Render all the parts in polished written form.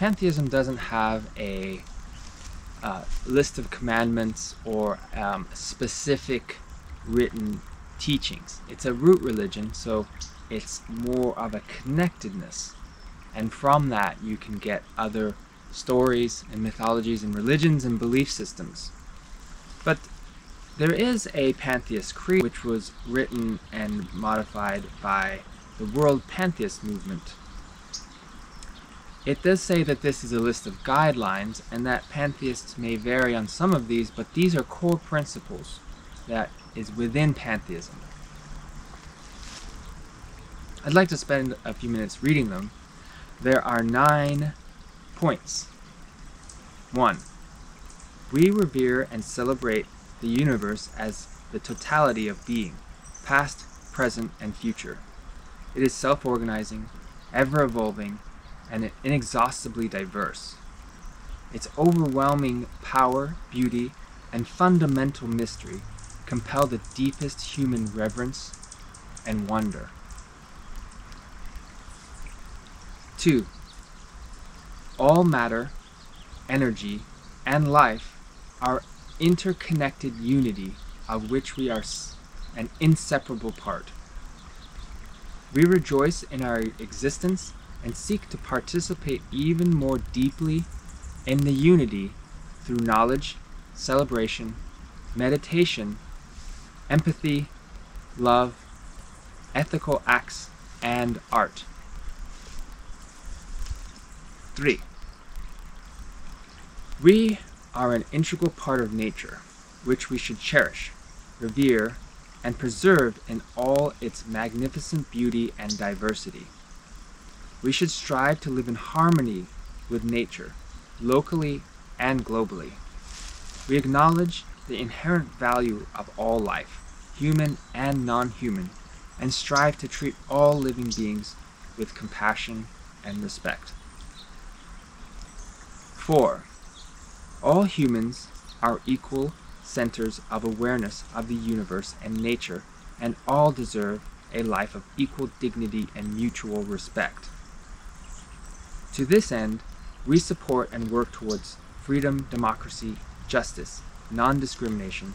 Pantheism doesn't have a list of commandments or specific written teachings. It's a root religion, so it's more of a connectedness. And from that you can get other stories and mythologies and religions and belief systems. But there is a pantheist creed which was written and modified by the World Pantheist Movement. It does say that this is a list of guidelines and that pantheists may vary on some of these, but these are core principles that is within pantheism. I'd like to spend a few minutes reading them. There are 9 points. 1. We revere and celebrate the universe as the totality of being, past, present, and future. It is self-organizing, ever-evolving, and inexhaustibly diverse. Its overwhelming power, beauty, and fundamental mystery compel the deepest human reverence and wonder. 2. All matter, energy, and life are interconnected unity of which we are an inseparable part. We rejoice in our existence and seek to participate even more deeply in the unity through knowledge, celebration, meditation, empathy, love, ethical acts, and art. 3. We are an integral part of nature, which we should cherish, revere, and preserve in all its magnificent beauty and diversity. We should strive to live in harmony with nature, locally and globally. We acknowledge the inherent value of all life, human and non-human, and strive to treat all living beings with compassion and respect. 4. All humans are equal centers of awareness of the universe and nature, and all deserve a life of equal dignity and mutual respect. To this end, we support and work towards freedom, democracy, justice, non-discrimination,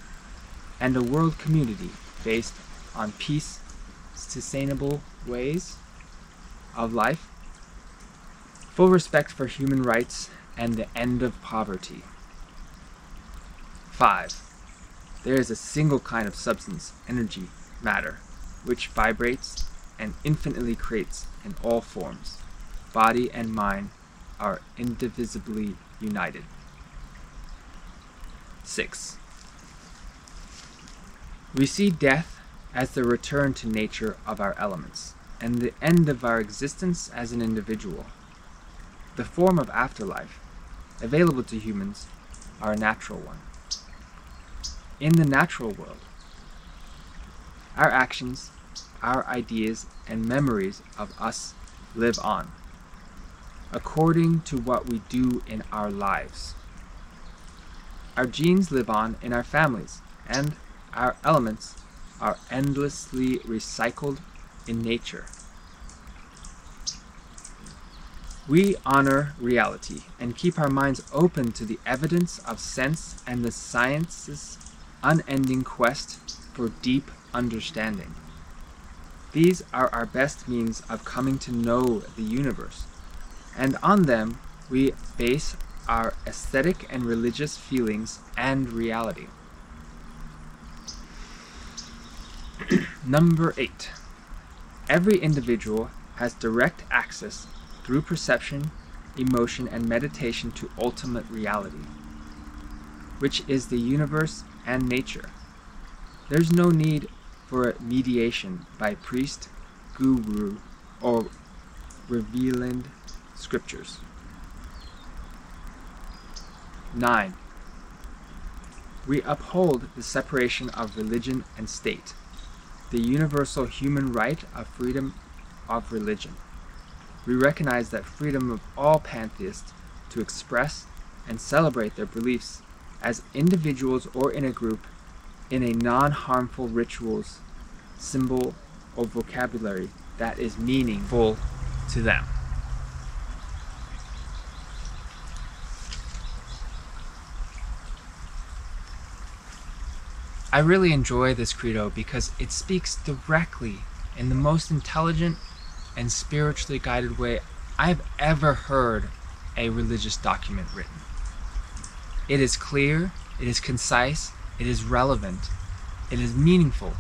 and a world community based on peace, sustainable ways of life, full respect for human rights, and the end of poverty. 5. There is a single kind of substance, energy, matter, which vibrates and infinitely creates in all forms. Body and mind are indivisibly united. 6. We see death as the return to nature of our elements, and the end of our existence as an individual. The form of afterlife available to humans are a natural one. In the natural world, our actions, our ideas, and memories of us live on, according to what we do in our lives. Our genes live on in our families, and our elements are endlessly recycled in nature. We honor reality and keep our minds open to the evidence of sense and the science's unending quest for deep understanding. These are our best means of coming to know the universe, and on them we base our aesthetic and religious feelings and reality. Number 8. Every individual has direct access through perception, emotion, and meditation to ultimate reality, which is the universe and nature. There's no need for mediation by priest, guru, or revealed scriptures. 9. We uphold the separation of religion and state, the universal human right of freedom of religion. We recognize that freedom of all pantheists to express and celebrate their beliefs as individuals or in a group in a non-harmful rituals, symbol, or vocabulary that is meaningful to them. I really enjoy this credo because it speaks directly in the most intelligent and spiritually guided way I've ever heard a religious document written. It is clear, it is concise, it is relevant, it is meaningful,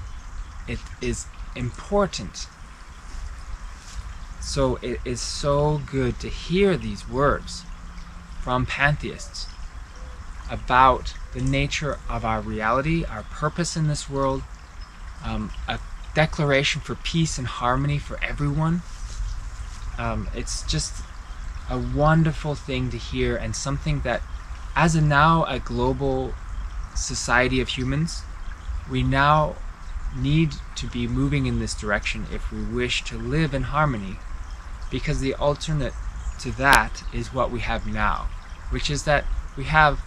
it is important. So it is so good to hear these words from pantheists about the nature of our reality, our purpose in this world, a declaration for peace and harmony for everyone. It's just a wonderful thing to hear, and something that, as a global society of humans, we now need to be moving in this direction if we wish to live in harmony, because the alternate to that is what we have now, which is that we have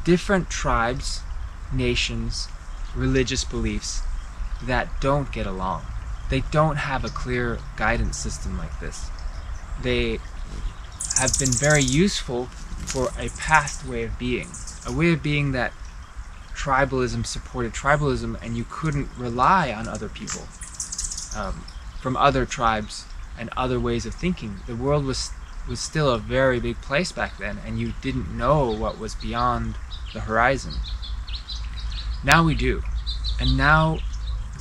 different tribes, nations, religious beliefs that don't get along. They don't have a clear guidance system like this. They have been very useful for a past way of being, a way of being that tribalism supported tribalism, and you couldn't rely on other people from other tribes and other ways of thinking. The world was still a very big place back then, and you didn't know what was beyond the horizon. Now we do, and now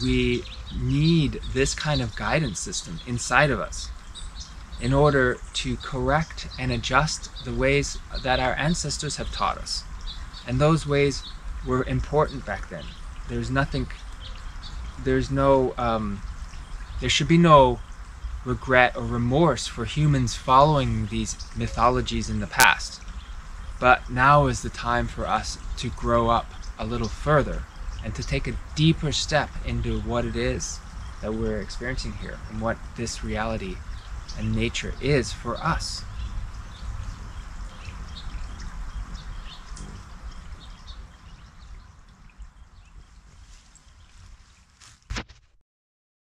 we need this kind of guidance system inside of us in order to correct and adjust the ways that our ancestors have taught us. And those ways were important back then. There should be no regret or remorse for humans following these mythologies in the past. But now is the time for us to grow up a little further and to take a deeper step into what it is that we're experiencing here and what this reality and nature is for us.